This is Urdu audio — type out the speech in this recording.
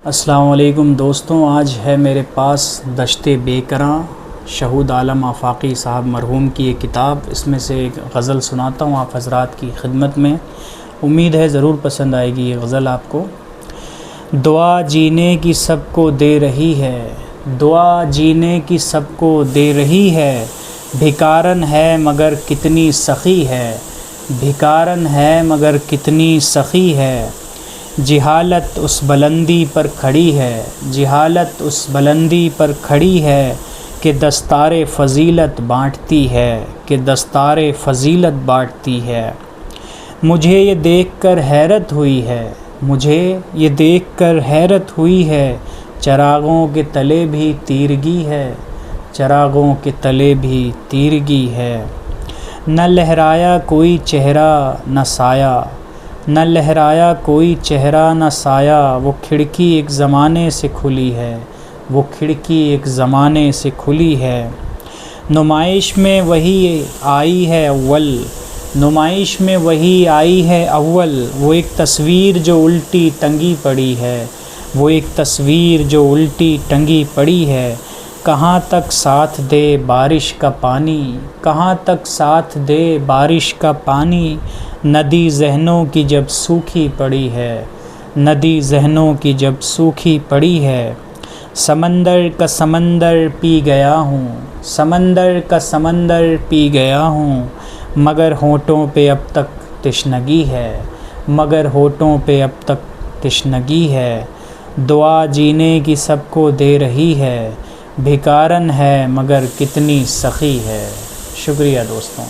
السلام علیکم دوستوں، آج ہے میرے پاس دشت بے کراں شہود عالم آفاقی صاحب مرحوم کی ایک کتاب۔ اس میں سے ایک غزل سناتا ہوں آپ حضرات کی خدمت میں، امید ہے ضرور پسند آئے گی یہ غزل آپ کو۔ دعا جینے کی سب کو دے رہی ہے، دعا جینے کی سب کو دے رہی ہے، بھکارن ہے مگر کتنی سخی ہے، بھکارن ہے مگر کتنی سخی ہے، جہالت اس بلندی پر کھڑی ہے، جہالت اس بلندی پر کھڑی ہے، کہ دستار فضیلت بانٹتی ہے، کہ دستار فضیلت بانٹتی ہے۔ مجھے یہ دیکھ کر حیرت ہوئی ہے، مجھے یہ دیکھ کر حیرت ہوئی ہے، چراغوں کے تلے بھی تیرگی ہے، چراغوں کے تلے بھی تیرگی ہے۔ نہ لہرایا کوئی چہرہ نہ سایہ، نہ لہرایا کوئی چہرہ نہ سایہ، وہ کھڑکی ایک زمانے سے کھلی ہے، وہ کھڑکی ایک زمانے سے کھلی ہے۔ نمائش میں وہی آئی ہے اول، نمائش میں وہی آئی ہے اول، وہ ایک تصویر جو الٹی ٹنگی پڑی ہے، وہ ایک تصویر جو الٹی ٹنگی پڑی ہے۔ کہاں تک ساتھ دے بارش کا پانی، کہاں تک ساتھ دے بارش کا پانی، ندی ذہنوں کی جب سوکھی پڑی ہے، ندی ذہنوں کی جب سوکھی پڑی ہے۔ سمندر کا سمندر پی گیا ہوں، سمندر کا سمندر پی گیا ہوں، مگر ہونٹوں پہ اب تک تشنگی ہے، مگر ہونٹوں پہ اب تک تشنگی ہے۔ دعا جینے کی سب کو دے رہی ہے، بھکارن ہے مگر کتنی سخی ہے۔ شکریہ دوستوں۔